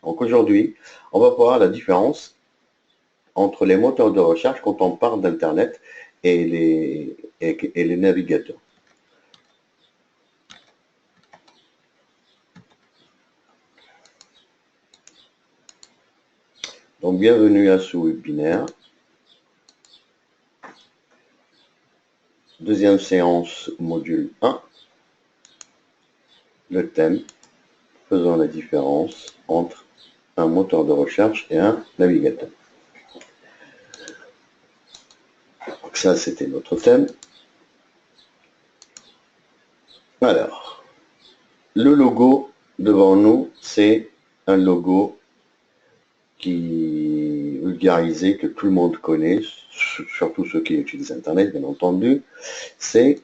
Donc aujourd'hui, on va voir la différence entre les moteurs de recherche quand on parle d'Internet et les navigateurs. Donc bienvenue à ce webinaire. Deuxième séance, module 1. Le thème, faisant la différence entre un moteur de recherche et un navigateur. Donc ça, c'était notre thème. Alors, le logo devant nous, c'est un logo qui est vulgarisé, que tout le monde connaît, surtout ceux qui utilisent Internet, bien entendu. C'est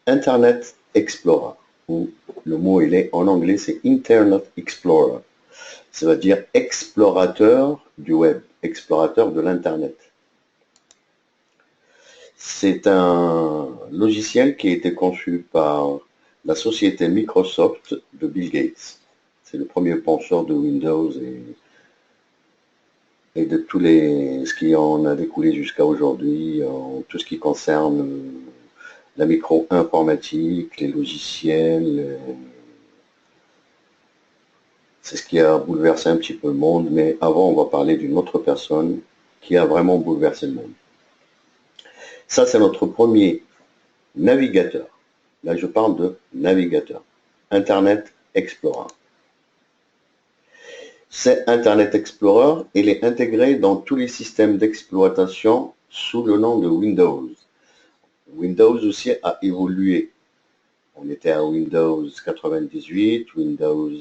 Internet Explorer, ou le mot il est en anglais, c'est Internet Explorer. Ça veut dire explorateur du web, explorateur de l'Internet. C'est un logiciel qui a été conçu par la société Microsoft de Bill Gates. C'est le premier penseur de Windows et de tous ce qui en a découlé jusqu'à aujourd'hui, tout ce qui concerne la micro-informatique, les logiciels. C'est ce qui a bouleversé un petit peu le monde, mais avant, on va parler d'une autre personne qui a vraiment bouleversé le monde. Ça, c'est notre premier navigateur. Là, je parle de navigateur. Internet Explorer. C'est Internet Explorer, il est intégré dans tous les systèmes d'exploitation sous le nom de Windows. Windows aussi a évolué. On était à Windows 98, Windows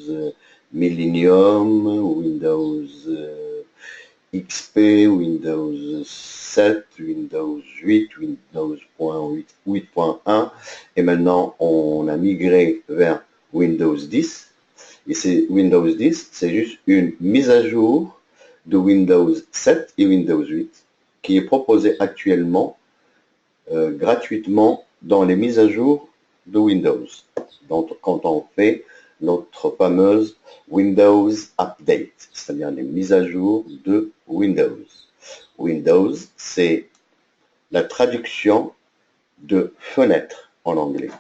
Millennium, Windows XP, Windows 7, Windows 8, Windows 8.1 et maintenant on a migré vers Windows 10. Et c'est Windows 10, c'est juste une mise à jour de Windows 7 et Windows 8 qui est proposée actuellement gratuitement dans les mises à jour de Windows. Donc, quand on fait notre fameuse Windows Update, c'est-à-dire les mises à jour de Windows. Windows, c'est la traduction de fenêtre en anglais.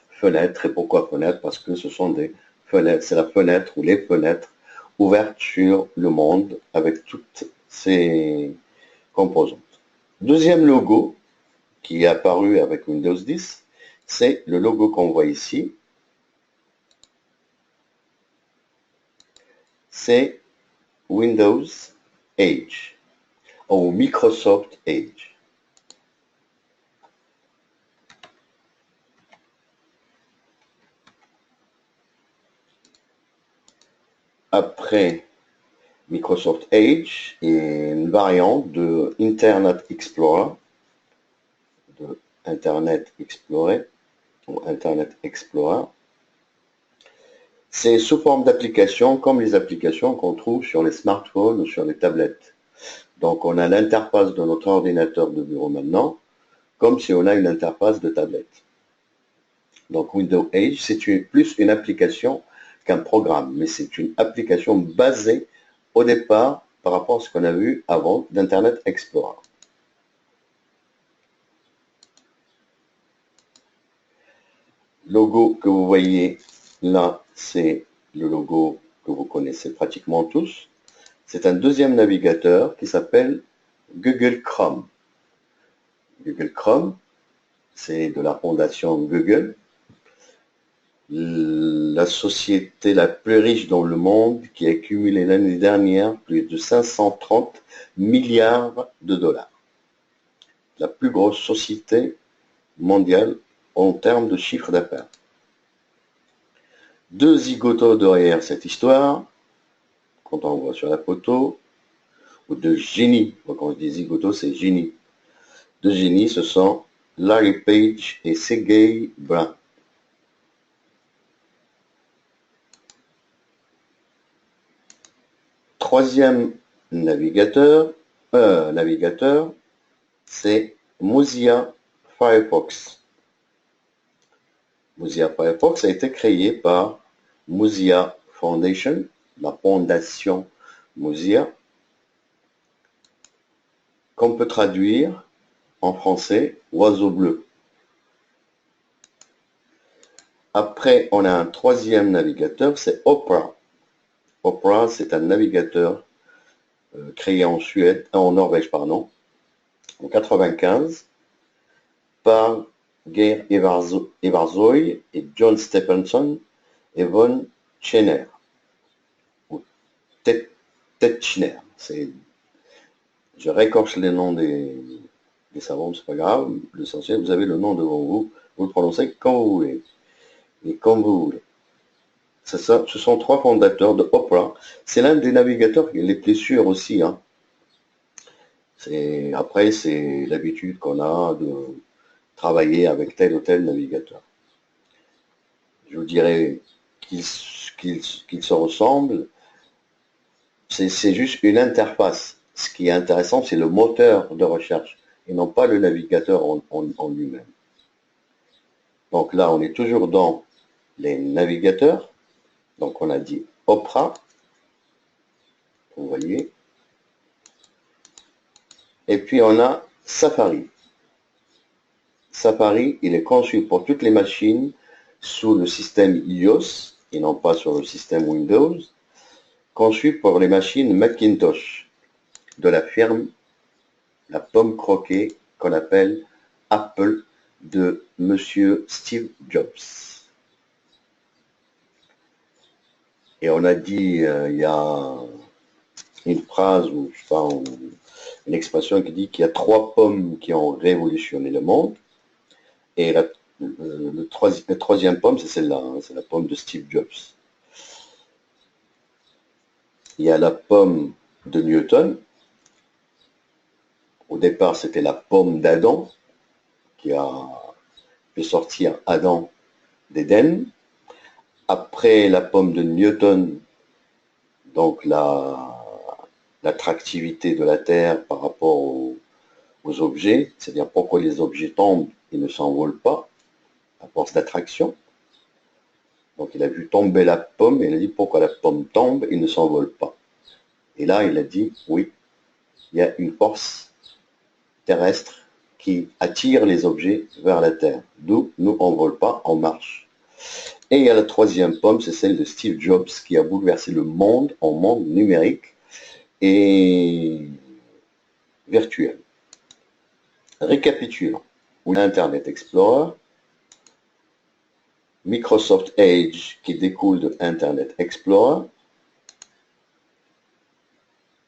Fenêtre, et pourquoi fenêtre? Parce que ce sont des fenêtres, c'est la fenêtre ou les fenêtres ouvertes sur le monde avec toutes ces composantes. Deuxième logo qui est apparu avec Windows 10, c'est le logo qu'on voit ici. C'est Windows Edge ou Microsoft Edge. Après Microsoft Edge est une variante de Internet Explorer, de Internet Explorer ou Internet Explorer. C'est sous forme d'application comme les applications qu'on trouve sur les smartphones ou sur les tablettes. Donc on a l'interface de notre ordinateur de bureau maintenant, comme si on a une interface de tablette. Donc Windows Edge, c'est plus une application qu'un programme, mais c'est une application basée au départ par rapport à ce qu'on a vu avant d'Internet Explorer. Logo que vous voyez là, c'est le logo que vous connaissez pratiquement tous. C'est un deuxième navigateur qui s'appelle Google Chrome. Google Chrome, c'est de la fondation Google, la société la plus riche dans le monde qui a accumulé l'année dernière plus de 530 milliards de dollars. La plus grosse société mondiale en termes de chiffre d'affaires. Deux zigotos derrière cette histoire, quand on voit sur la photo, ou deux génies, quand on dit zigotos, c'est génie. Deux génies, ce sont Larry Page et Sergey Brin. Troisième navigateur, c'est Mozilla Firefox. Mozilla Firefox a été créé par Mozilla Foundation, la fondation Mozilla, qu'on peut traduire en français oiseau bleu. Après, on a un troisième navigateur, c'est Opera. Opera, c'est un navigateur créé en Norvège, pardon, en 95, par Geir Everzoy et John Stephenson et Von Tschenner, ou Tetschner. Je récorche les noms des savants, c'est pas grave. L'essentiel, vous avez le nom devant vous, vous le prononcez quand vous voulez. Et comme vous voulez. Ce sont trois fondateurs de Opera. C'est l'un des navigateurs les plus sûrs aussi. Hein. Après, c'est l'habitude qu'on a de travailler avec tel ou tel navigateur. Je vous dirais qu'ils se ressemblent. C'est juste une interface. Ce qui est intéressant, c'est le moteur de recherche et non pas le navigateur en lui-même. Donc là, on est toujours dans les navigateurs. Donc on a dit Opera, vous voyez. Et puis on a Safari. Safari, il est conçu pour toutes les machines sous le système iOS et non pas sur le système Windows, conçu pour les machines Macintosh de la firme La Pomme Croquée qu'on appelle Apple de Monsieur Steve Jobs. Et on a dit, il y a une phrase, ou je sais pas, une expression qui dit qu'il y a trois pommes qui ont révolutionné le monde. Et la troisième pomme, c'est celle-là, hein, c'est la pomme de Steve Jobs. Il y a la pomme de Newton. Au départ, c'était la pomme d'Adam qui a fait sortir Adam d'Éden. Après la pomme de Newton, donc l'attractivité de la Terre par rapport aux objets, c'est-à-dire pourquoi les objets tombent et ne s'envolent pas à force d'attraction. Donc il a vu tomber la pomme et il a dit pourquoi la pomme tombe et ne s'envole pas. Et là il a dit oui, il y a une force terrestre qui attire les objets vers la Terre. D'où nous on ne vole pas, on marche. Et il y a la troisième pomme, c'est celle de Steve Jobs qui a bouleversé le monde en monde numérique et virtuel. Récapitulons. Internet Explorer, Microsoft Edge qui découle de Internet Explorer,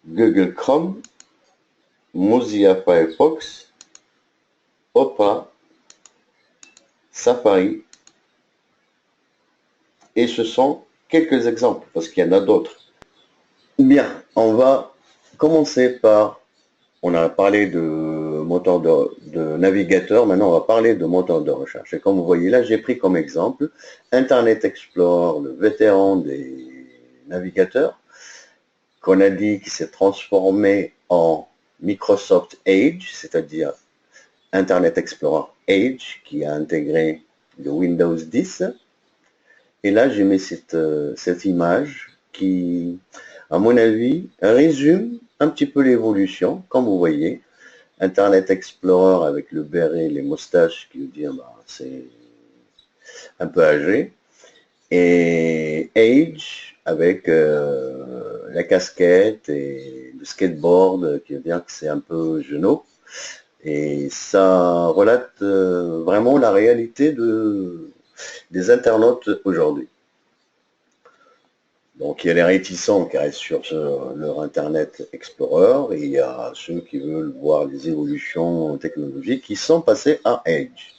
Google Chrome, Mozilla Firefox, Opera, Safari, et ce sont quelques exemples, parce qu'il y en a d'autres. Bien, on va commencer par, on a parlé de moteur de navigateur, maintenant on va parler de moteur de recherche. Et comme vous voyez là, j'ai pris comme exemple Internet Explorer, le vétéran des navigateurs, qu'on a dit qui s'est transformé en Microsoft Edge, c'est-à-dire Internet Explorer Edge, qui a intégré le Windows 10. Et là, j'ai mis cette image qui, à mon avis, résume un petit peu l'évolution. Comme vous voyez, Internet Explorer avec le béret, les moustaches, qui veut dire c'est un peu âgé. Et Edge avec la casquette et le skateboard, qui veut dire que c'est un peu genou. Et ça relate vraiment la réalité des internautes aujourd'hui. Donc il y a les réticents qui restent sur leur Internet Explorer et il y a ceux qui veulent voir les évolutions technologiques qui sont passés à Edge.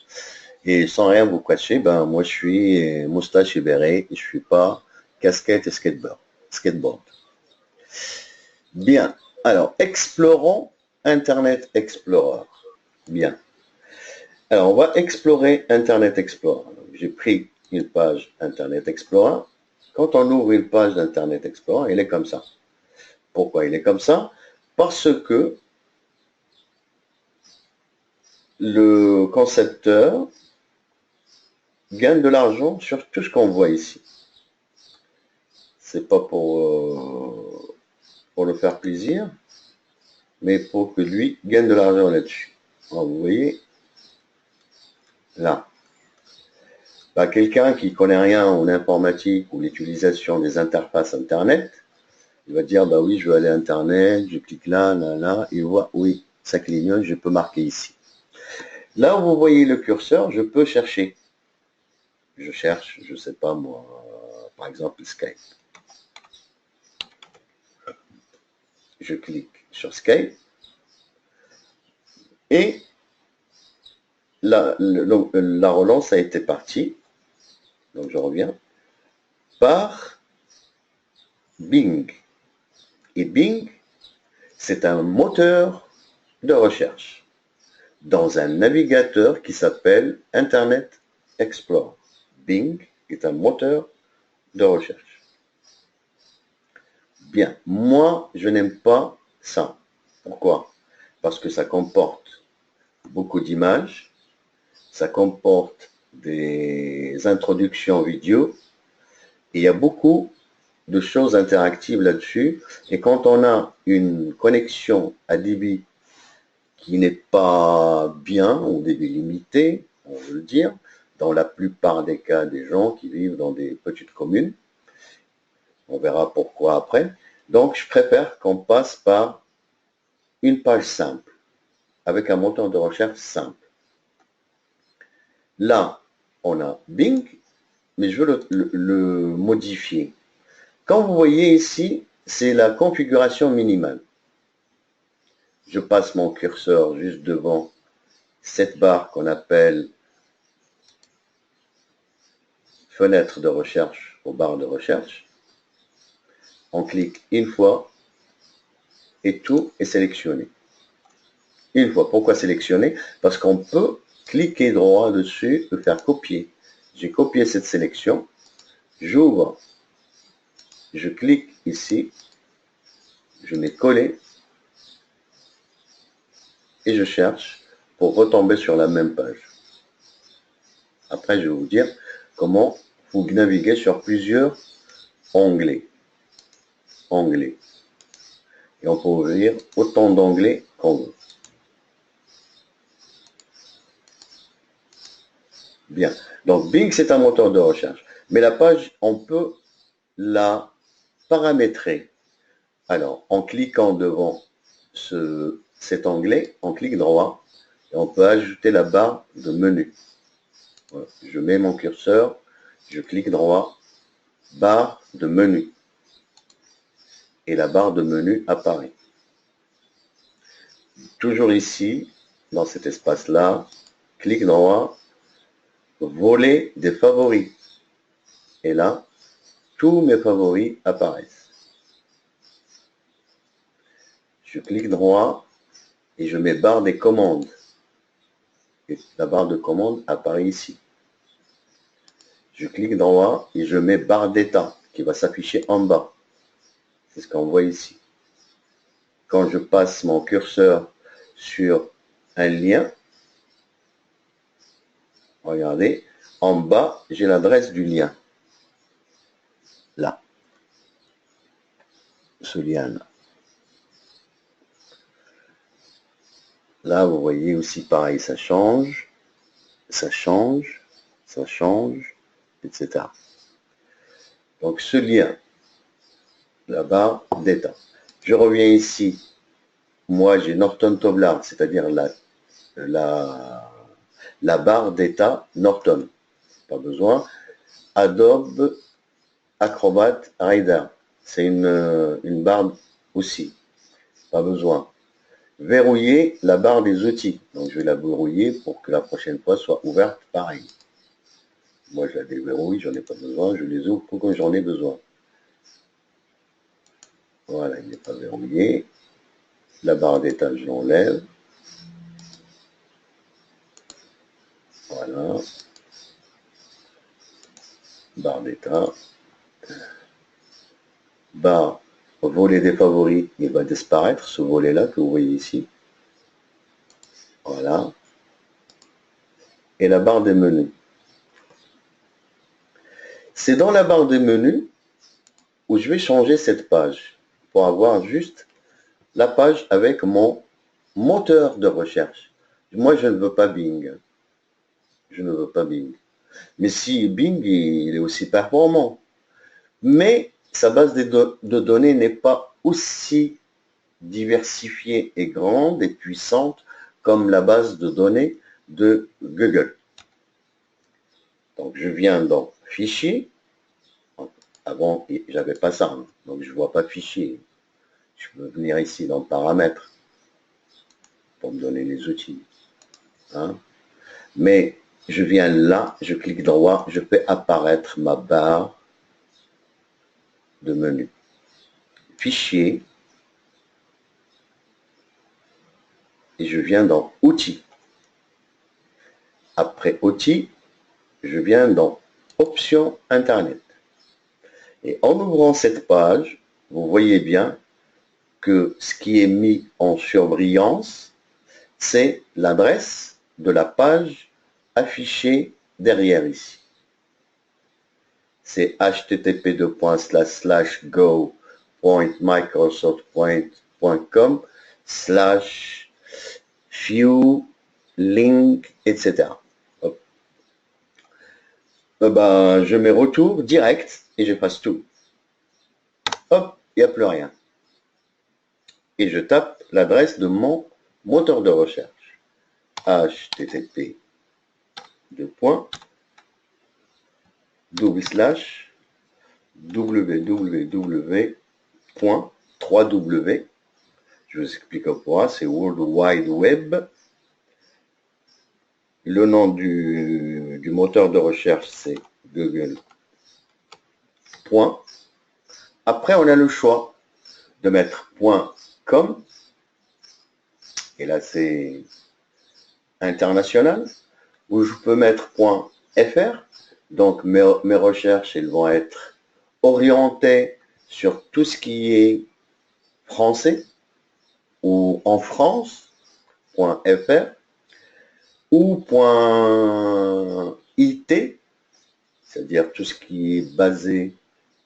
Et sans rien vous cacher, moi je suis moustache et béret et je suis pas casquette et skateboard. Bien, alors explorons Internet Explorer. Bien. Alors on va explorer Internet Explorer. J'ai pris une page Internet Explorer. Quand on ouvre une page d'Internet Explorer, il est comme ça. Pourquoi il est comme ça? Parce que le concepteur gagne de l'argent sur tout ce qu'on voit ici. c'est pas pour le faire plaisir, mais pour que lui gagne de l'argent là-dessus. Vous voyez, là. Bah, quelqu'un qui connaît rien en informatique ou l'utilisation des interfaces Internet, il va dire, bah oui, je veux aller à Internet, je clique là, là, là, il voit, oui, ça clignote, je peux marquer ici. Là où vous voyez le curseur, je peux chercher. Je cherche, je sais pas moi, par exemple Skype. Je clique sur Skype et la relance a été partie, donc je reviens, par Bing. Et Bing, c'est un moteur de recherche dans un navigateur qui s'appelle Internet Explorer. Bing est un moteur de recherche. Bien, moi, je n'aime pas ça. Pourquoi? Parce que ça comporte beaucoup d'images, ça comporte des introductions vidéo, et il y a beaucoup de choses interactives là-dessus. Et quand on a une connexion à débit qui n'est pas bien, ou débit limité, on veut le dire, dans la plupart des cas des gens qui vivent dans des petites communes, on verra pourquoi après. Donc, je préfère qu'on passe par une page simple, avec un moteur de recherche simple. Là, on a Bing, mais je veux le modifier. Quand vous voyez ici, c'est la configuration minimale. Je passe mon curseur juste devant cette barre qu'on appelle fenêtre de recherche ou barre de recherche. On clique une fois et tout est sélectionné. Une fois. Pourquoi sélectionner? Parce qu'on peut cliquer droit dessus et faire copier. J'ai copié cette sélection. J'ouvre. Je clique ici. Je mets coller. Et je cherche pour retomber sur la même page. Après, je vais vous dire comment vous naviguer sur plusieurs onglets. Onglets. Et on peut ouvrir autant d'onglets qu'on veut. Bien. Donc, Bing, c'est un moteur de recherche. Mais la page, on peut la paramétrer. Alors, en cliquant devant cet onglet, on clique droit et on peut ajouter la barre de menu. Voilà. Je mets mon curseur, je clique droit, barre de menu. Et la barre de menu apparaît. Toujours ici, dans cet espace-là, clic droit, volet des favoris. Et là, tous mes favoris apparaissent. Je clique droit et je mets barre des commandes. Et la barre de commande apparaît ici. Je clique droit et je mets barre d'état qui va s'afficher en bas. C'est ce qu'on voit ici. Quand je passe mon curseur sur un lien, regardez, en bas, j'ai l'adresse du lien. Là. Ce lien-là. Là, vous voyez aussi pareil, ça change, ça change, ça change, etc. Donc ce lien, la barre d'état. Je reviens ici. Moi, j'ai Norton Toblar, c'est-à-dire la barre d'état Norton. Pas besoin. Adobe Acrobat Reader. C'est une barre aussi. Pas besoin. Verrouiller la barre des outils. Donc, je vais la verrouiller pour que la prochaine fois soit ouverte pareil. Moi, je la déverrouille, j'en ai pas besoin. Je les ouvre pour que j'en ai besoin. Voilà, il n'est pas verrouillé. La barre d'état, je l'enlève. Voilà. Barre d'état. Barre volet des favoris, il va disparaître, ce volet-là que vous voyez ici. Voilà. Et la barre des menus. C'est dans la barre des menus où je vais changer cette page pour avoir juste la page avec mon moteur de recherche. Moi, je ne veux pas Bing. Je ne veux pas Bing. Mais si Bing, il est aussi performant. Mais sa base de données n'est pas aussi diversifiée et grande et puissante comme la base de données de Google. Donc, je viens dans Fichier. Avant, j'avais pas ça. Donc, je ne vois pas Fichier. Je peux venir ici dans Paramètres pour me donner les outils. Hein. Mais je viens là, je clique droit, je fais apparaître ma barre de menu. Fichier. Et je viens dans Outils. Après Outils, je viens dans Options Internet. Et en ouvrant cette page, vous voyez bien que ce qui est mis en surbrillance, c'est l'adresse de la page affichée derrière ici. C'est http://go.microsoft.com/view link, etc. Hop. Je mets retour direct et j'efface tout. Hop, il n'y a plus rien. Et je tape l'adresse de mon moteur de recherche. http://www.3w. Je vous explique pourquoi, c'est World Wide Web. Le nom du moteur de recherche, c'est Google. Point. Après, on a le choix de mettre .com. Et là, c'est international. Ou je peux mettre .fr. Donc, mes recherches, elles vont être orientées sur tout ce qui est français ou en France, .fr, ou .it, c'est-à-dire tout ce qui est basé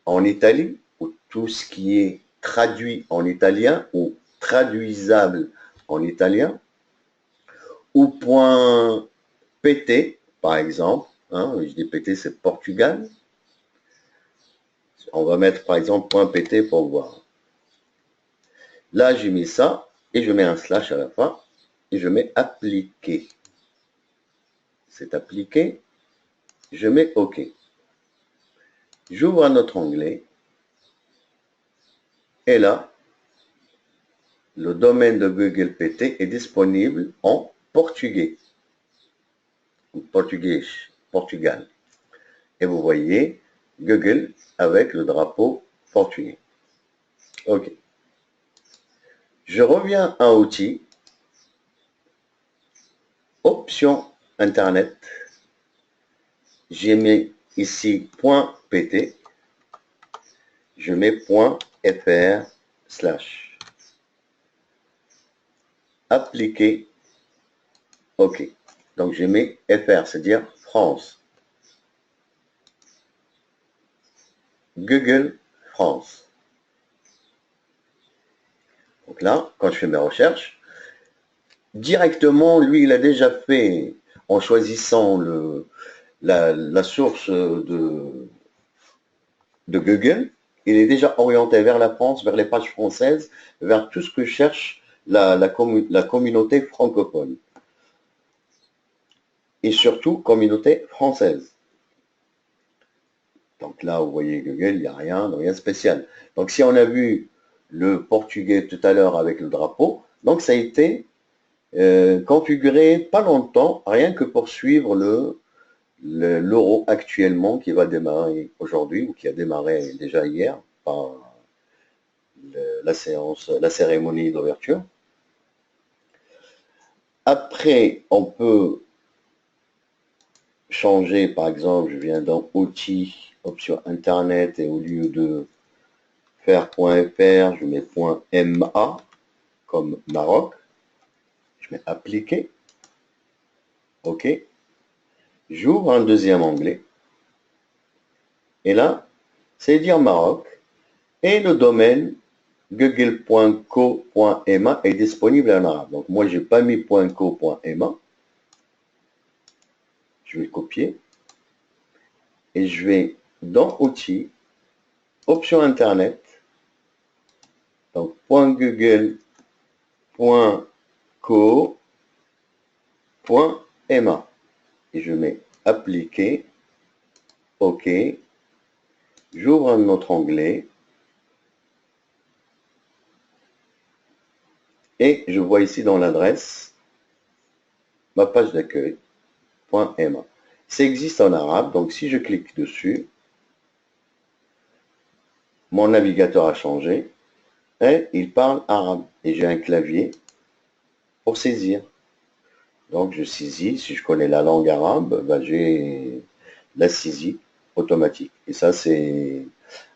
en Italie, ou tout ce qui est traduit en italien ou traduisable en italien, ou .pt, par exemple, hein, je dis pt, c'est Portugal. On va mettre par exemple .pt pour voir. Là, j'ai mis ça, et je mets un slash à la fin, et je mets appliquer. C'est appliqué, je mets OK. J'ouvre un autre onglet, et là, le domaine de Google PT est disponible en portugais. Portugais, Portugal. Et vous voyez Google avec le drapeau portugais. OK. Je reviens à Outils, Options Internet. J'ai mis ici .pt. Je mets .fr/. Appliquer. OK. Donc, j'ai mis FR, c'est-à-dire France. Google France. Donc là, quand je fais mes recherches, directement, lui, il a déjà fait, en choisissant la source de Google, il est déjà orienté vers la France, vers les pages françaises, vers tout ce que cherche la communauté francophone. Et surtout, communauté française. Donc là, vous voyez Google, il n'y a rien de spécial. Donc si on a vu le portugais tout à l'heure avec le drapeau, donc ça a été configuré pas longtemps, rien que pour suivre l'euro actuellement qui va démarrer aujourd'hui, ou qui a démarré déjà hier par la cérémonie d'ouverture. Après, on peut changer, par exemple, je viens dans Outils, Options Internet, et au lieu de faire .fr, je mets .ma, comme Maroc. Je mets Appliquer. OK. J'ouvre un deuxième onglet. Et là, c'est dire Maroc. Et le domaine google.co.ma est disponible en arabe. Donc moi, je n'ai pas mis .co.ma. Je vais copier. Et je vais dans Outils, Options Internet. Donc .google.co.ma. Et je mets Appliquer. OK. J'ouvre un autre onglet. Et je vois ici dans l'adresse ma page d'accueil. .ma. Ça existe en arabe, donc si je clique dessus, mon navigateur a changé et il parle arabe. Et j'ai un clavier pour saisir. Donc je saisis, si je connais la langue arabe, ben j'ai la saisie automatique. Et ça, c'est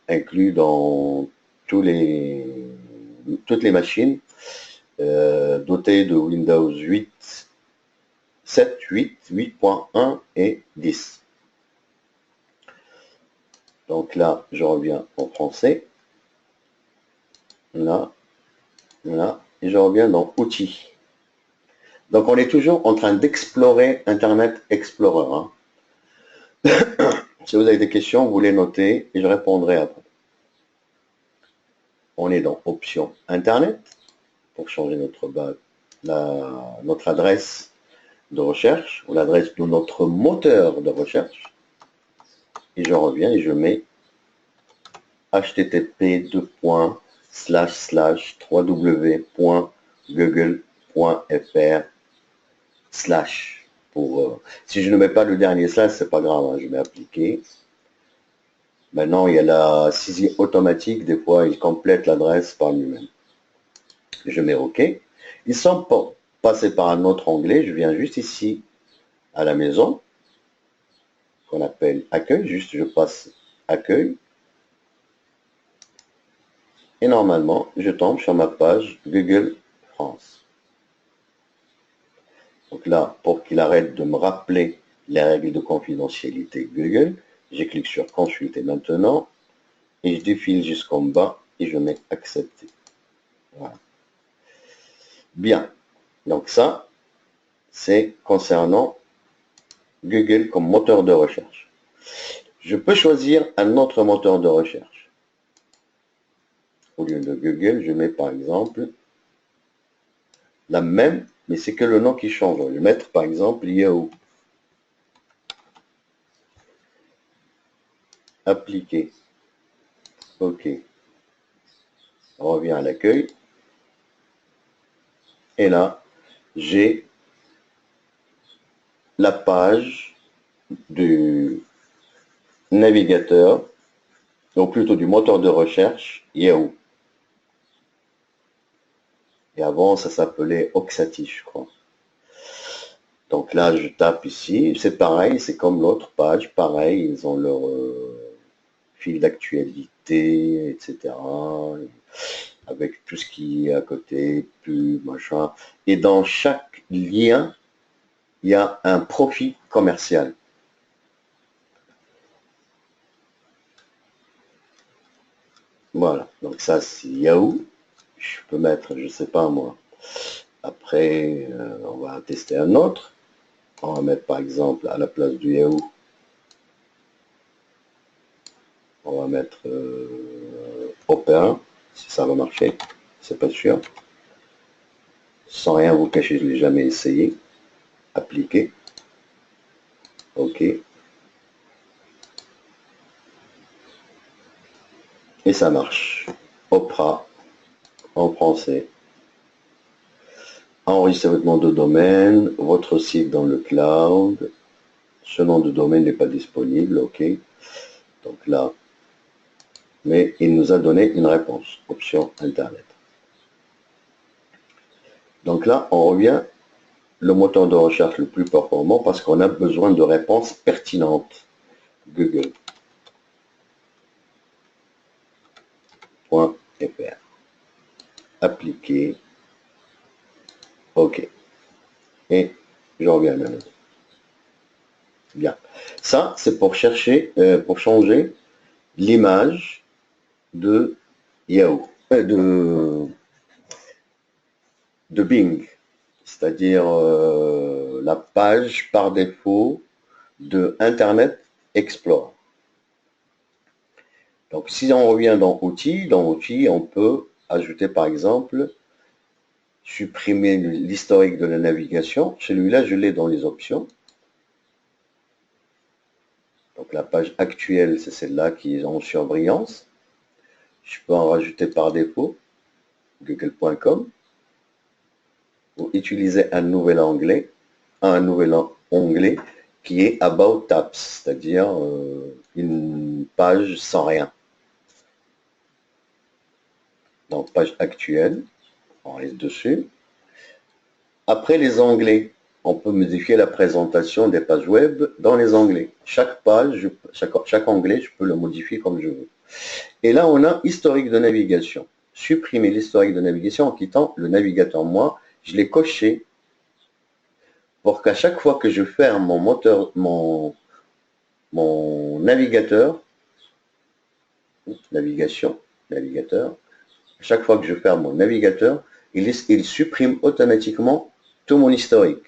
inclus dans toutes les machines dotées de Windows 8, 7, 8, 8.1 et 10. Donc là, je reviens en français. Là, là, et je reviens dans Outils. Donc on est toujours en train d'explorer Internet Explorer. Hein. Si vous avez des questions, vous les notez et je répondrai après. On est dans Options Internet pour changer notre adresse de recherche ou l'adresse de notre moteur de recherche. Et je reviens et je mets http://www.google.fr/ si je ne mets pas le dernier slash, c'est pas grave, hein, je mets appliquer. Maintenant, il y a la saisie automatique, des fois, il complète l'adresse par lui-même. Je mets OK. Ils sont passés par un autre onglet, je viens juste ici à la maison, qu'on appelle accueil, juste je passe accueil. Et normalement, je tombe sur ma page Google France. Donc là, pour qu'il arrête de me rappeler les règles de confidentialité Google, je clique sur Consulter maintenant et je défile jusqu'en bas et je mets Accepter. Voilà. Bien. Donc ça, c'est concernant Google comme moteur de recherche. Je peux choisir un autre moteur de recherche. Au lieu de Google, je mets par exemple la même, mais c'est que le nom qui change. Je vais mettre par exemple Yahoo. Appliquer. OK. On revient à l'accueil. Et là, j'ai la page du navigateur, ou plutôt du moteur de recherche Yahoo. Et avant, ça s'appelait Oxati, je crois. Donc là, je tape ici. C'est pareil, c'est comme l'autre page. Pareil, ils ont leur fil d'actualité, etc. Avec tout ce qui est à côté, pub, machin. Et dans chaque lien, il y a un profit commercial. Voilà, donc ça c'est Yahoo. Je peux mettre, je sais pas moi. Après, on va tester un autre. On va mettre par exemple à la place du Yahoo. On va mettre Opera, si ça va marcher. C'est pas sûr. Sans rien vous cacher, je ne l'ai jamais essayé. Appliquer. OK. Et ça marche. Opera en français. Enregistrez votre nom de domaine, votre site dans le cloud. Ce nom de domaine n'est pas disponible, OK. Donc là, mais il nous a donné une réponse, option Internet. Donc là, on revient le moteur de recherche le plus performant parce qu'on a besoin de réponses pertinentes. Google.fr. Appliquer. OK. Et je reviens à la maison. Bien. Ça, c'est pour chercher, pour changer l'image de Yahoo, de Bing, c'est-à-dire la page par défaut de Internet Explorer. Donc si on revient dans Outils, on peut ajouter par exemple, supprimer l'historique de la navigation. Celui-là, je l'ai dans les options. Donc la page actuelle, c'est celle-là qui est en surbrillance. Je peux en rajouter par défaut, google.com, ou utiliser un nouvel onglet qui est About Apps, c'est-à-dire une page sans rien. Donc page actuelle, on reste dessus. Après les onglets, on peut modifier la présentation des pages web dans les onglets. Chaque page, chaque onglet, je peux le modifier comme je veux. Et là, on a historique de navigation. Supprimer l'historique de navigation en quittant le navigateur. Moi, je l'ai coché pour qu'à chaque fois que je ferme mon moteur, mon navigateur, navigateur, chaque fois que je ferme mon navigateur, il supprime automatiquement tout mon historique.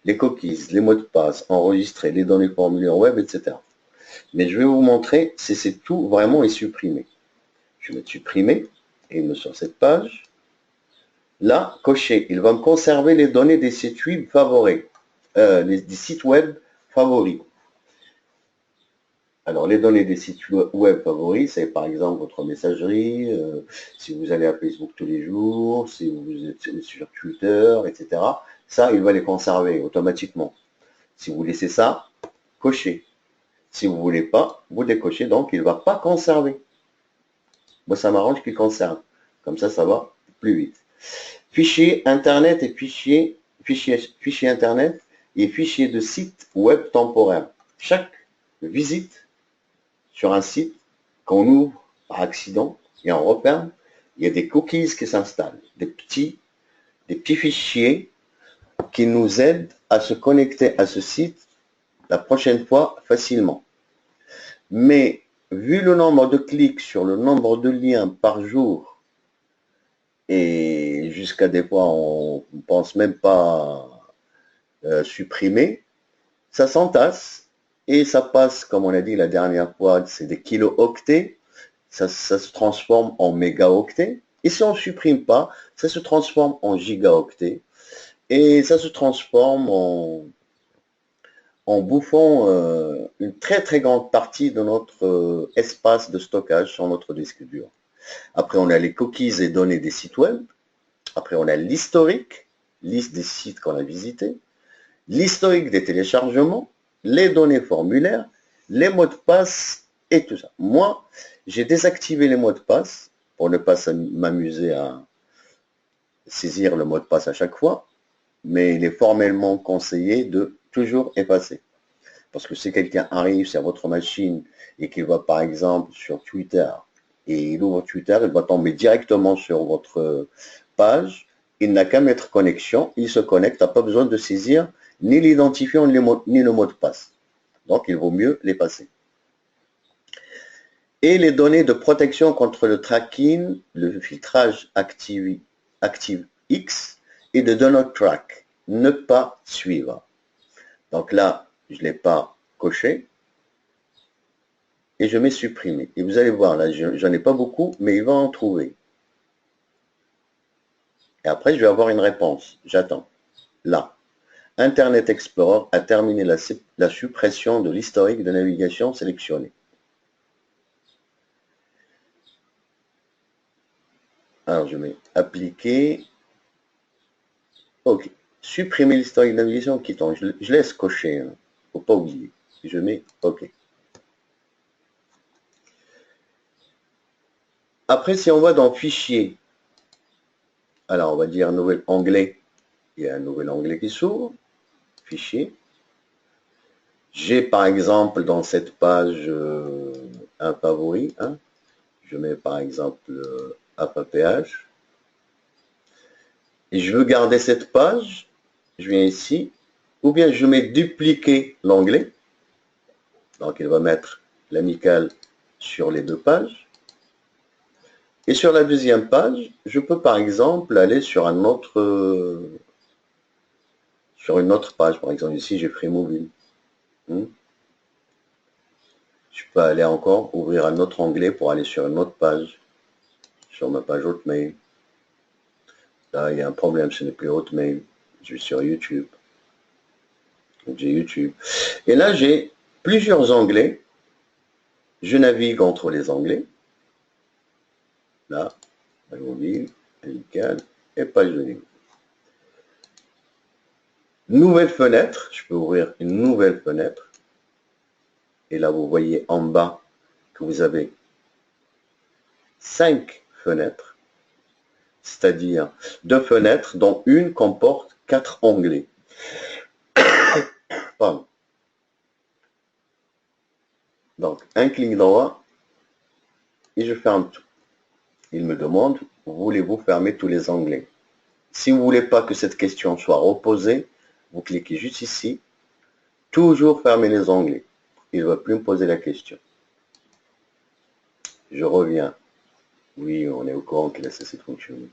Les cookies, les mots de passe, enregistrer, les données formulaires web, etc. Mais je vais vous montrer si c'est tout vraiment est supprimé. Je vais mettre supprimer et il me sort cette page. Là, coché, il va me conserver les données des sites web favoris. Des sites web favoris. Alors, les données des sites web favoris, c'est par exemple votre messagerie, si vous allez à Facebook tous les jours, si vous êtes sur Twitter, etc. Ça, il va les conserver automatiquement. Si vous laissez ça, cochez. Si vous ne voulez pas, vous décochez, donc il ne va pas conserver. Moi, ça m'arrange qu'il conserve. Comme ça va plus vite. Fichier Internet et fichier Internet et fichier de site web temporaire. Chaque visite sur un site qu'on ouvre par accident et on referme, il y a des cookies qui s'installent, des petits fichiers qui nous aident à se connecter à ce site la prochaine fois facilement. Mais vu le nombre de clics sur le nombre de liens par jour, et jusqu'à des fois on ne pense même pas supprimer, ça s'entasse et ça passe, comme on a dit la dernière fois, c'est des kilo-octets, ça se transforme en mégaoctets, et si on ne supprime pas, ça se transforme en gigaoctets, et ça se transforme en bouffant une très très grande partie de notre espace de stockage sur notre disque dur. Après, on a les cookies et données des sites web. Après, on a l'historique, liste des sites qu'on a visités, l'historique des téléchargements, les données formulaires, les mots de passe et tout ça. Moi, j'ai désactivé les mots de passe pour ne pas m'amuser à saisir le mot de passe à chaque fois, mais il est formellement conseillé de toujours effacer. Parce que si quelqu'un arrive sur votre machine et qu'il va par exemple sur Twitter, et il ouvre Twitter, il va tomber directement sur votre page, il n'a qu'à mettre connexion, il se connecte, n'a pas besoin de saisir ni l'identifiant ni le mot de passe. Donc il vaut mieux les passer. Et les données de protection contre le tracking, le filtrage ActiveX et de Do Not Track, ne pas suivre. Donc là, je ne l'ai pas coché et je mets supprimer. Et vous allez voir, là, j'en ai pas beaucoup, mais il va en trouver. Et après, je vais avoir une réponse. J'attends. Là, Internet Explorer a terminé la suppression de l'historique de navigation sélectionné. Alors, je mets appliquer. OK. Supprimer l'historique de navigation en quittant. Je laisse cocher. Il ne faut pas oublier. Je mets OK. Après, si on va dans Fichier, alors on va dire nouvel onglet. Il y a un nouvel onglet qui s'ouvre. Fichier. J'ai par exemple dans cette page un favori. Hein. Je mets par exemple APPH. Et je veux garder cette page. Je viens ici. Ou bien je mets dupliquer l'onglet. Donc il va mettre l'amical sur les deux pages. Et sur la deuxième page, je peux par exemple aller sur sur une autre page. Par exemple, ici, j'ai Free Mobile. Hmm. Je peux aller encore ouvrir un autre onglet pour aller sur une autre page, sur ma page Hotmail. Là, il y a un problème, ce n'est plus Hotmail. Je vais sur YouTube. Donc, j'ai YouTube. Et là, j'ai plusieurs onglets. Je navigue entre les onglets. Là, page mobile, amicale et page de niveau. Nouvelle fenêtre. Je peux ouvrir une nouvelle fenêtre. Et là, vous voyez en bas que vous avez 5 fenêtres, c'est-à-dire 2 fenêtres dont une comporte 4 onglets. Pardon. Donc, un clic droit et je ferme tout. Il me demande, voulez-vous fermer tous les onglets? Si vous ne voulez pas que cette question soit reposée, vous cliquez juste ici, toujours fermer les onglets. Il ne va plus me poser la question. Je reviens. Oui, on est au courant qu'il a cessé de fonctionner.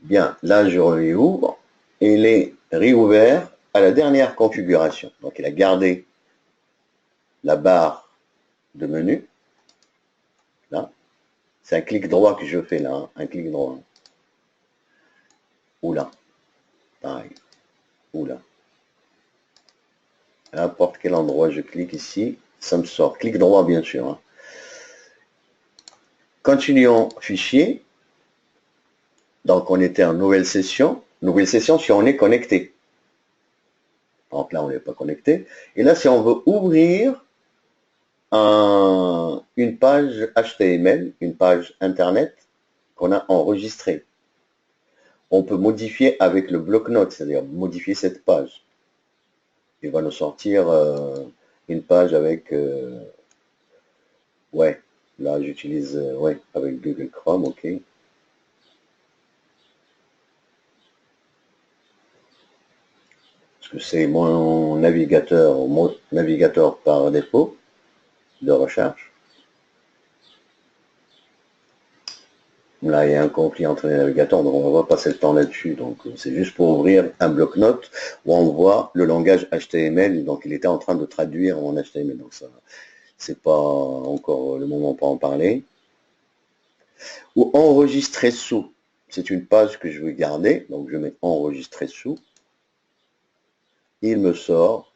Bien, là je réouvre et il est réouvert à la dernière configuration. Donc il a gardé la barre de menu. Là, c'est un clic droit que je fais là, hein, un clic droit. Ou là, pareil. Ou là. À n'importe quel endroit, je clique ici, ça me sort. Clic droit, bien sûr. Hein. Continuons fichier. Donc, on était en nouvelle session. Nouvelle session si on est connecté. Donc là, on n'est pas connecté. Et là, si on veut ouvrir une page HTML, une page Internet qu'on a enregistrée, on peut modifier avec le bloc-notes, c'est-à-dire modifier cette page. Il va nous sortir une page avec... ouais, là j'utilise ouais, avec Google Chrome, ok. Parce que c'est mon navigateur par défaut de recherche. Là, il y a un conflit entre les navigateurs, donc on va pas passer le temps là-dessus. Donc, c'est juste pour ouvrir un bloc-notes où on voit le langage HTML. Donc, il était en train de traduire en HTML. Donc, ça, c'est pas encore le moment pour en parler. Ou enregistrer sous. C'est une page que je veux garder. Donc, je mets enregistrer sous. Il me sort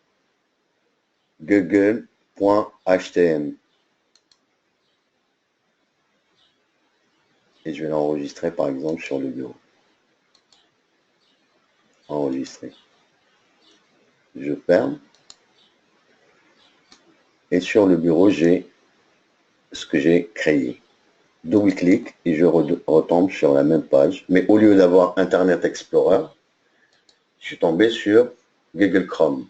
google.html. Et je vais l'enregistrer par exemple sur le bureau. Enregistrer. Je ferme. Et sur le bureau, j'ai ce que j'ai créé. Double-clic et je retombe sur la même page. Mais au lieu d'avoir Internet Explorer, je suis tombé sur Google Chrome,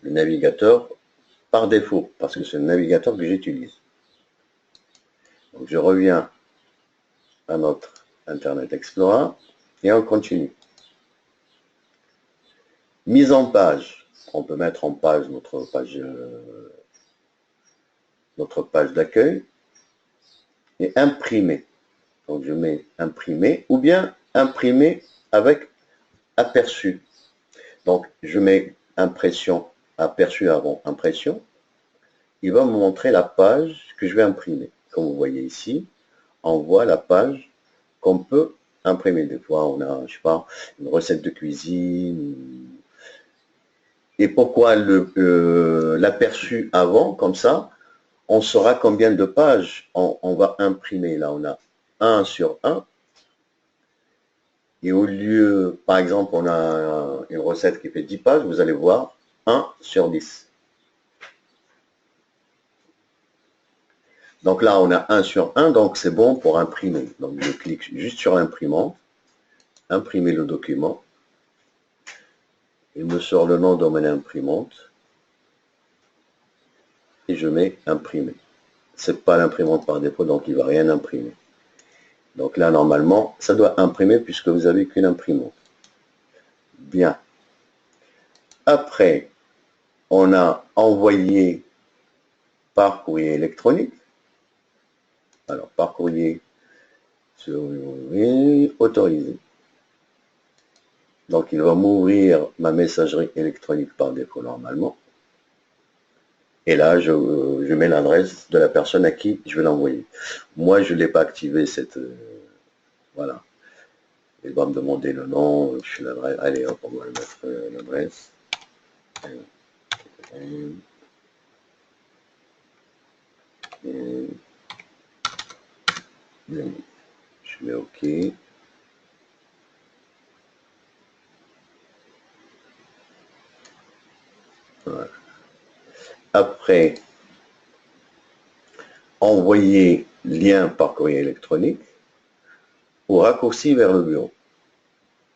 le navigateur par défaut, parce que c'est le navigateur que j'utilise. Donc je reviens à notre Internet Explorer et on continue. Mise en page. On peut mettre en page notre page d'accueil et imprimer. Donc je mets imprimer ou bien imprimer avec aperçu. Donc je mets impression, aperçu avant impression. Il va me montrer la page que je vais imprimer. Comme vous voyez ici, on voit la page qu'on peut imprimer. Des fois, on a, je sais pas, une recette de cuisine. Et pourquoi l'aperçu avant, comme ça, on saura combien de pages on va imprimer. Là, on a 1 sur 1. Et au lieu, par exemple, on a une recette qui fait 10 pages, vous allez voir 1 sur 10. Donc là, on a 1 sur 1, donc c'est bon pour imprimer. Donc je clique juste sur l'imprimante, imprimer le document. Il me sort le nom de mon imprimante. Et je mets imprimer. Ce n'est pas l'imprimante par défaut, donc il ne va rien imprimer. Donc là, normalement, ça doit imprimer puisque vous n'avez qu'une imprimante. Bien. Après, on a envoyé par courrier électronique. Alors, par courrier, autorisé. Donc, il va m'ouvrir ma messagerie électronique par défaut normalement. Et là, je mets l'adresse de la personne à qui je vais l'envoyer. Moi, je ne l'ai pas activé cette... voilà. Il va me demander le nom, l'adresse. Allez, hop, on va mettre l'adresse. Je mets OK. Voilà. Après, envoyer lien par courrier électronique ou raccourci vers le bureau.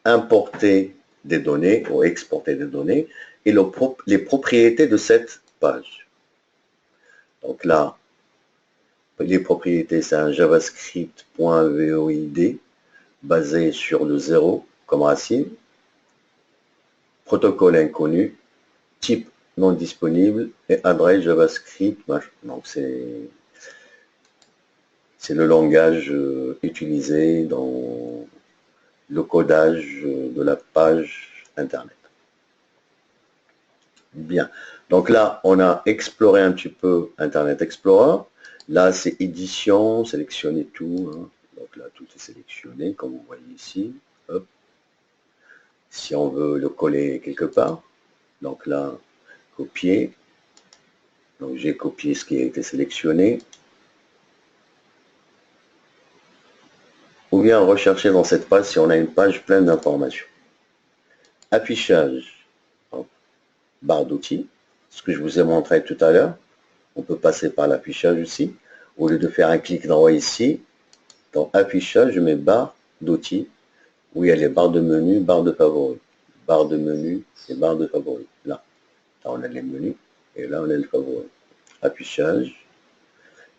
Importer des données ou exporter des données et les propriétés de cette page. Donc là, les propriétés, c'est un javascript.void basé sur le 0 comme racine, protocole inconnu, type non disponible et adresse JavaScript. Donc c'est le langage utilisé dans le codage de la page Internet. Bien. Donc là, on a exploré un petit peu Internet Explorer. Là, c'est édition, sélectionner tout. Hein. Donc là, tout est sélectionné, comme vous voyez ici. Hop. Si on veut le coller quelque part. Donc là, copier. Donc j'ai copié ce qui a été sélectionné. Ou bien rechercher dans cette page si on a une page pleine d'informations. Affichage. Hop. Barre d'outils. Ce que je vous ai montré tout à l'heure. On peut passer par l'affichage aussi. Au lieu de faire un clic d'en haut ici, dans affichage, je mets barre d'outils, où il y a les barres de menu, barre de favoris. Barre de menu et barre de favoris. Là on a les menus, et là, on a le favori. Affichage,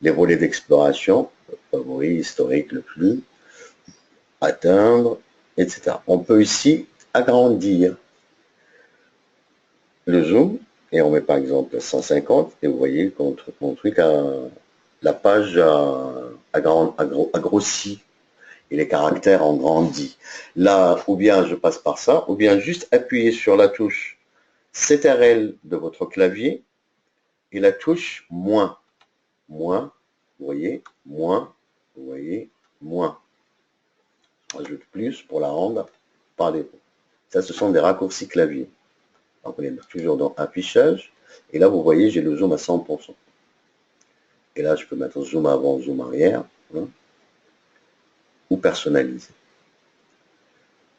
les volets d'exploration, favoris, historique, le flux, atteindre, etc. On peut ici agrandir le zoom, et on met par exemple 150, et vous voyez qu'on mon truc la page a grossi et les caractères ont grandi. Là, ou bien je passe par ça, ou bien juste appuyer sur la touche CTRL de votre clavier et la touche moins. Moins, vous voyez, moins, vous voyez, moins. On rajoute plus pour la rendre par défaut. Ça, ce sont des raccourcis clavier. Donc, on est toujours dans affichage. Et là, vous voyez, j'ai le zoom à 100%. Et là, je peux mettre zoom avant, zoom arrière. Hein, ou personnaliser.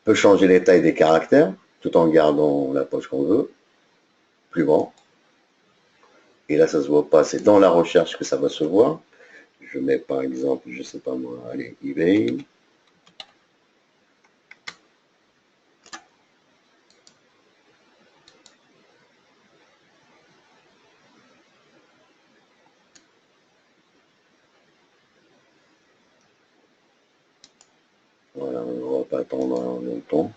On peut changer les tailles des caractères, tout en gardant la page qu'on veut. Plus grand. Et là, ça ne se voit pas. C'est dans la recherche que ça va se voir. Je mets par exemple, je ne sais pas moi, allez, eBay. Voilà, on ne va pas attendre longtemps.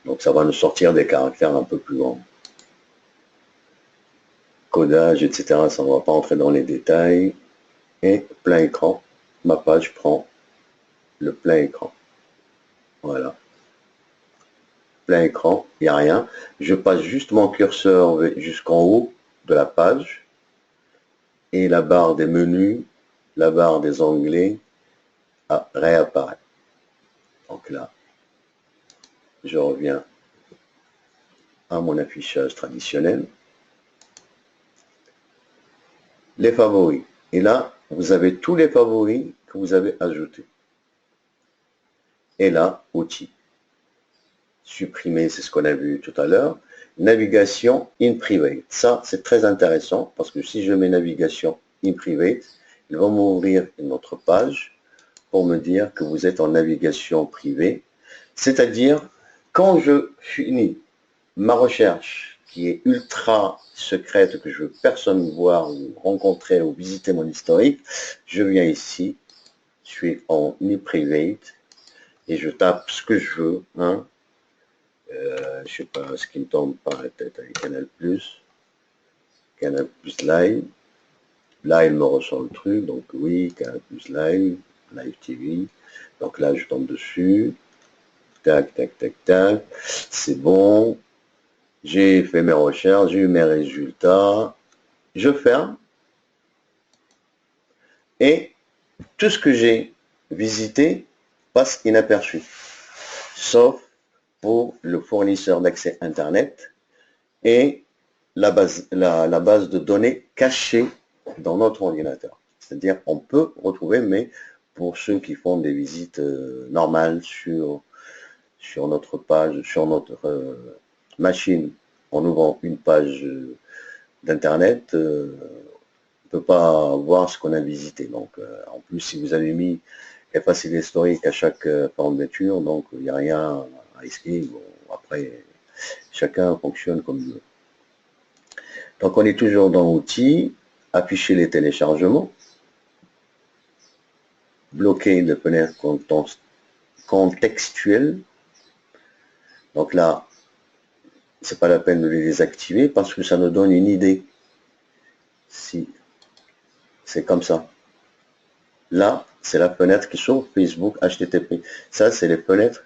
Donc ça va nous sortir des caractères un peu plus grands. Codage, etc. Ça ne va pas entrer dans les détails. Et plein écran. Ma page prend le plein écran. Voilà. Plein écran, il n'y a rien. Je passe juste mon curseur jusqu'en haut de la page. Et la barre des menus, la barre des onglets réapparaît. Donc là, je reviens à mon affichage traditionnel. Les favoris. Et là, vous avez tous les favoris que vous avez ajoutés. Et là, outils. Supprimer, c'est ce qu'on a vu tout à l'heure. Navigation in private. Ça, c'est très intéressant parce que si je mets navigation in private, il va m'ouvrir une autre page pour me dire que vous êtes en navigation privée. C'est-à-dire, quand je finis ma recherche qui est ultra secrète, que je veux personne voir ou rencontrer ou visiter mon historique, je viens ici, je suis en e-private et je tape ce que je veux. Hein. Je sais pas ce qui me tombe par la tête avec Canal Plus Live. Là, il me ressort le truc, donc oui, Canal Plus Live, Live TV. Donc là, je tombe dessus. Tac, tac, tac, tac. C'est bon. J'ai fait mes recherches, j'ai eu mes résultats. Je ferme. Et tout ce que j'ai visité passe inaperçu. Sauf pour le fournisseur d'accès Internet et la base de données cachée dans notre ordinateur. C'est-à-dire on peut retrouver, mais pour ceux qui font des visites normales sur notre page, sur notre machine, en ouvrant une page d'Internet, on ne peut pas voir ce qu'on a visité. Donc, en plus, si vous avez mis effacer l'historique à chaque fermeture, donc il n'y a rien à risquer. Bon, après, chacun fonctionne comme il veut. Donc, on est toujours dans Outils, afficher les téléchargements, bloquer les fenêtres contextuelles. Donc là, c'est pas la peine de les désactiver parce que ça nous donne une idée. Si c'est comme ça. Là, c'est la fenêtre qui s'ouvre, Facebook, HTTP. Ça, c'est les fenêtres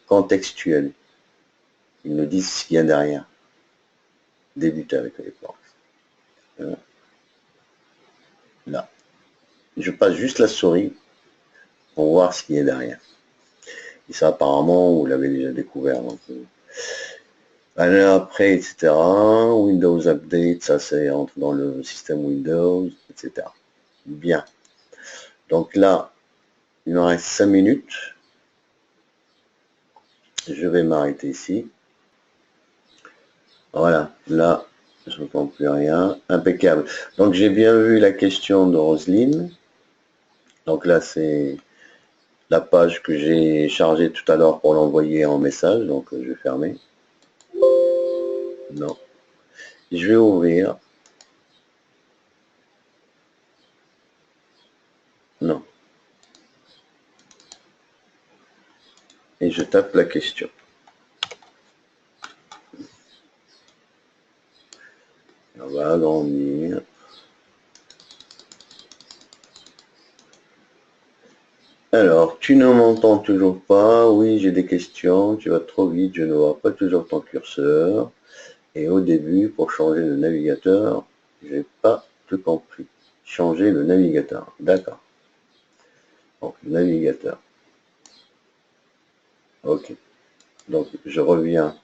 contextuelles. Ils nous disent ce qu'il y a derrière. Débuter avec les portes. Là. Je passe juste la souris pour voir ce qu'il y a derrière. Et ça, apparemment, vous l'avez déjà découvert. Donc, allez après, etc. Windows Update, ça, c'est entre dans le système Windows, etc. Bien. Donc là, il me reste 5 minutes. Je vais m'arrêter ici. Voilà, là, je ne comprends plus rien. Impeccable. Donc, j'ai bien vu la question de Roselyne. Donc là, c'est la page que j'ai chargée tout à l'heure pour l'envoyer en message. Donc, je vais fermer. Non. Je vais ouvrir. Non. Et je tape la question. On va agrandir. Alors, tu ne m'entends toujours pas? Oui, j'ai des questions. Tu vas trop vite, je ne vois pas toujours ton curseur. Et au début, pour changer le navigateur, j'ai pas tout compris. Changer le navigateur. D'accord. Donc, le navigateur. Ok. Donc, je reviens.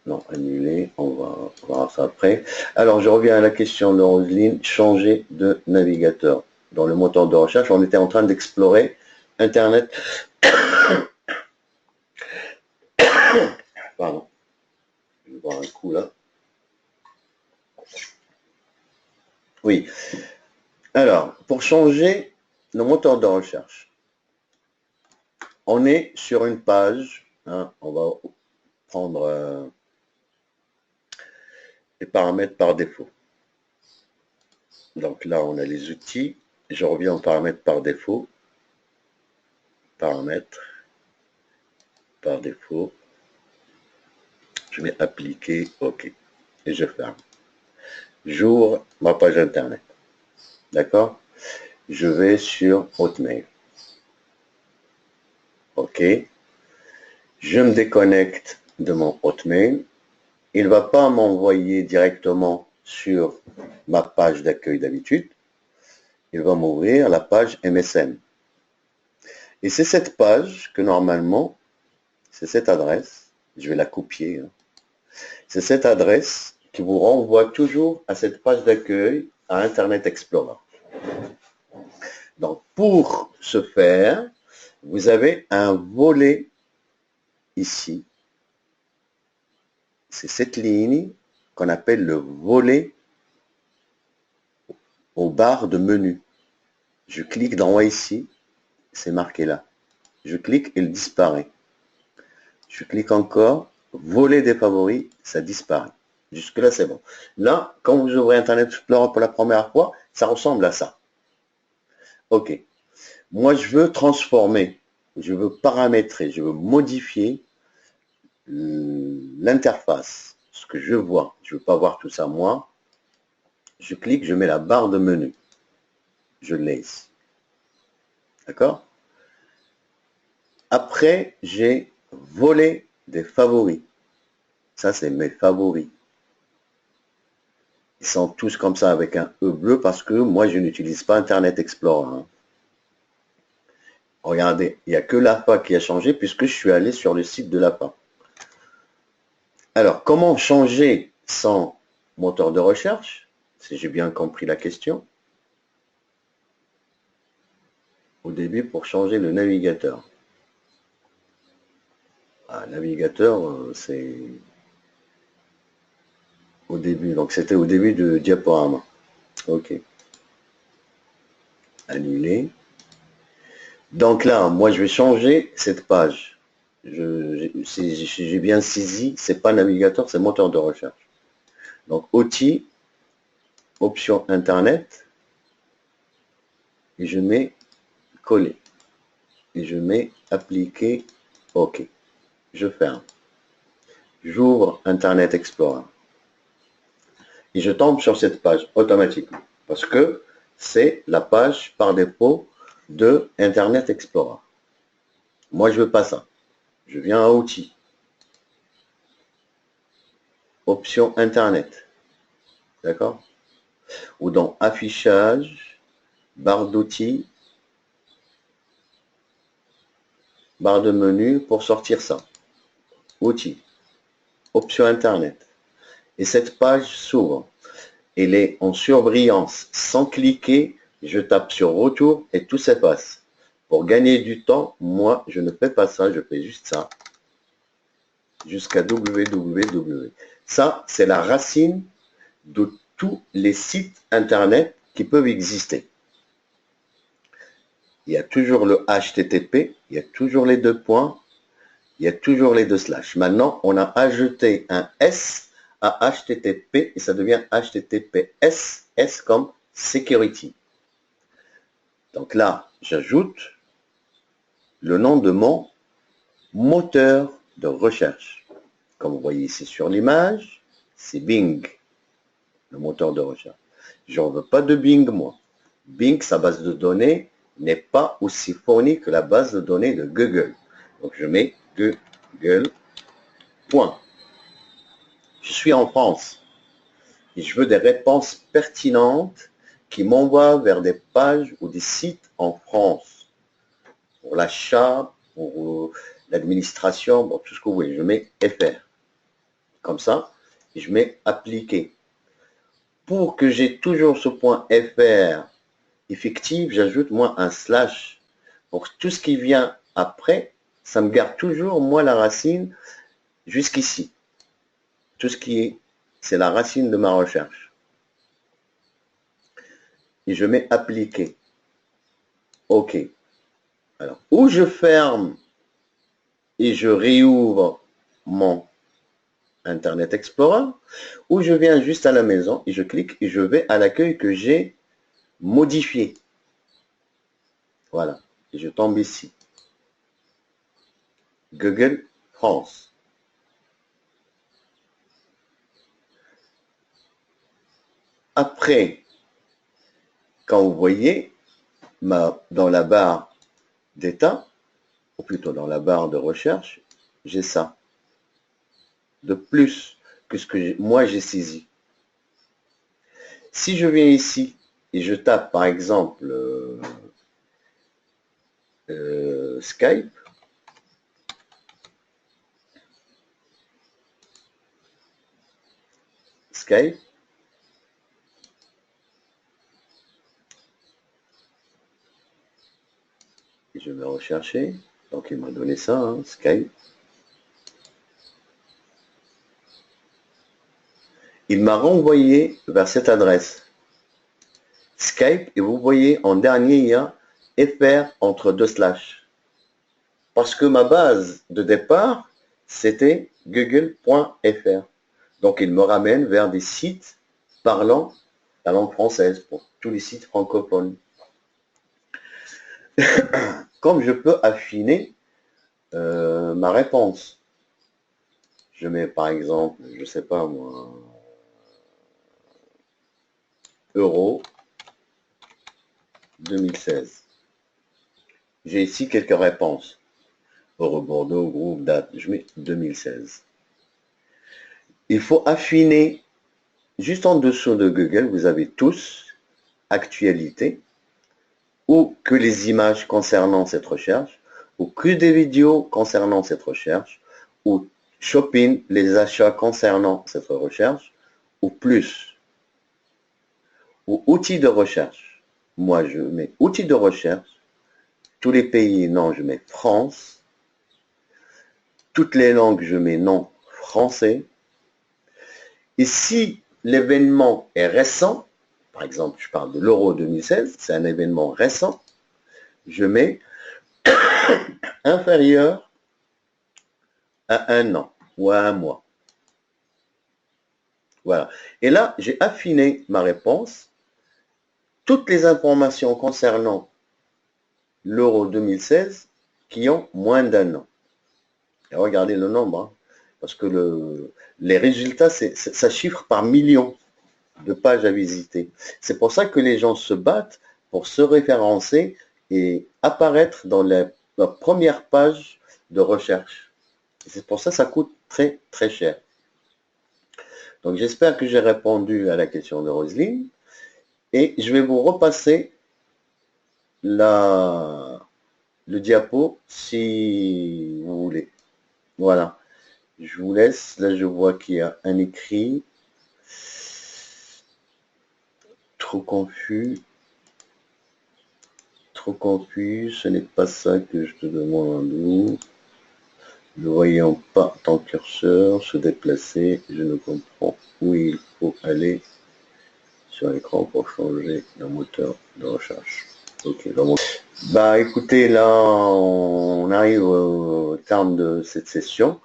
Non, annuler. On va voir ça après. Alors, je reviens à la question de Roselyne. Changer de navigateur. Dans le moteur de recherche, on était en train d'explorer Internet. Pardon. Je vais boire un coup là. Oui. Alors, pour changer le moteur de recherche, on est sur une page. Hein, on va prendre les paramètres par défaut. Donc là, on a les outils. Je reviens aux paramètres par défaut. Paramètres par défaut. Je mets appliquer, OK. Et je ferme. J'ouvre ma page Internet. D'accord? Je vais sur Hotmail. OK. Je me déconnecte de mon Hotmail. Il ne va pas m'envoyer directement sur ma page d'accueil d'habitude. Il va m'ouvrir la page MSN. Et c'est cette page que normalement, c'est cette adresse, je vais la copier, hein. C'est cette adresse qui vous renvoie toujours à cette page d'accueil à Internet Explorer. Donc, pour ce faire, vous avez un volet ici. C'est cette ligne qu'on appelle le volet aux barres de menu. Je clique d'en haut ici, c'est marqué là. Je clique, il disparaît. Je clique encore, volet des favoris, ça disparaît. Jusque-là, c'est bon. Là, quand vous ouvrez Internet Explorer pour la première fois, ça ressemble à ça. OK. Moi, je veux transformer, je veux paramétrer, je veux modifier l'interface ce que je vois. Je ne veux pas voir tout ça moi. Je clique, je mets la barre de menu. Je laisse. D'accord? Après, j'ai volé des favoris. Ça, c'est mes favoris. Ils sont tous comme ça avec un E bleu parce que moi, je n'utilise pas Internet Explorer. Hein. Regardez, il n'y a que l'APA qui a changé puisque je suis allé sur le site de l'APA. Alors, comment changer sans moteur de recherche? Si j'ai bien compris la question. Au début, pour changer le navigateur. Ah, navigateur, c'est au début. Donc, c'était au début de diaporama. OK. Annuler. Donc là, moi, je vais changer cette page. Si j'ai bien saisi, c'est pas navigateur, c'est moteur de recherche. Donc, outils, option Internet, et je mets coller. Et je mets appliquer, OK. Je ferme. J'ouvre Internet Explorer. Et je tombe sur cette page automatiquement. Parce que c'est la page par défaut de Internet Explorer. Moi, je veux pas ça. Je viens à outils. Option Internet. D'accord? Ou dans affichage, barre d'outils, barre de menu pour sortir ça. Outils. Option Internet. Et cette page s'ouvre. Elle est en surbrillance. Sans cliquer, je tape sur retour et tout s'efface. Pour gagner du temps, moi, je ne fais pas ça, je fais juste ça. Jusqu'à www. Ça, c'est la racine de tous les sites Internet qui peuvent exister. Il y a toujours le HTTP, il y a toujours les deux points, il y a toujours les deux slash. Maintenant, on a ajouté un S à HTTP et ça devient HTTPS, S comme security. Donc là, j'ajoute le nom de mon moteur de recherche. Comme vous voyez ici sur l'image, c'est Bing, le moteur de recherche. Je n'en veux pas de Bing, moi. Bing, sa base de données n'est pas aussi fournie que la base de données de Google. Donc je mets Google, point. Je suis en France et je veux des réponses pertinentes qui m'envoient vers des pages ou des sites en France. Pour l'achat, pour l'administration, pour tout ce que vous voulez. Je mets FR. Comme ça, et je mets appliquer. Pour que j'ai toujours ce point FR effectif, j'ajoute moi un slash. Pour tout ce qui vient après, ça me garde toujours moi la racine jusqu'ici. Tout ce qui est, c'est la racine de ma recherche. Et je mets appliquer. OK. Alors, ou je ferme et je réouvre mon Internet Explorer, ou je viens juste à la maison et je clique et je vais à l'accueil que j'ai modifié. Voilà. Et je tombe ici. Google France. Après, quand vous voyez dans la barre d'état, ou plutôt dans la barre de recherche, j'ai ça. De plus que ce que moi j'ai saisi. Si je viens ici et je tape par exemple Skype, Skype, et je vais rechercher, donc il m'a donné ça, hein, Skype. Il m'a renvoyé vers cette adresse. Skype, et vous voyez en dernier, il y a FR entre deux slash. Parce que ma base de départ, c'était google.fr. Donc, il me ramène vers des sites parlant la langue française, pour tous les sites francophones. Comme je peux affiner ma réponse, Je mets par exemple, je sais pas moi, euro 2016. J'ai ici quelques réponses. Euro Bordeaux, groupe, date. Je mets 2016. Il faut affiner. Juste en dessous de Google, vous avez tous actualité ou que les images concernant cette recherche ou que des vidéos concernant cette recherche ou shopping, les achats concernant cette recherche ou plus ou outils de recherche. Moi, je mets outils de recherche. Tous les pays, non, je mets France. Toutes les langues, je mets non français. Et si l'événement est récent, par exemple, je parle de l'Euro 2016, c'est un événement récent, je mets inférieur à un an ou à un mois. Voilà. Et là, j'ai affiné ma réponse. Toutes les informations concernant l'Euro 2016 qui ont moins d'un an. Et regardez le nombre, hein, parce que les résultats, ça chiffre par millions de pages à visiter. C'est pour ça que les gens se battent pour se référencer et apparaître dans la première page de recherche. C'est pour ça que ça coûte très très cher. Donc j'espère que j'ai répondu à la question de Roselyne et je vais vous repasser le diapo si vous voulez. Voilà. Je vous laisse. Là, je vois qu'il y a un écrit. Trop confus. Trop confus. Ce n'est pas ça que je te demande. Ne voyant pas ton curseur se déplacer, je ne comprends où il faut aller sur l'écran pour changer le moteur de recherche. Ok, donc, bah écoutez, là on arrive au terme de cette session.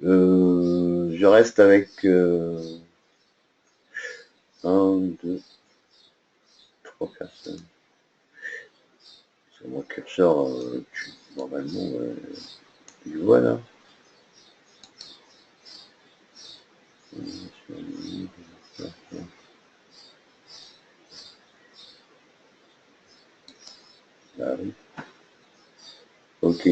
Je reste avec 1, 2, 3 personnes. Sur mon curseur, normalement, tu vois là. Ah oui. Ok.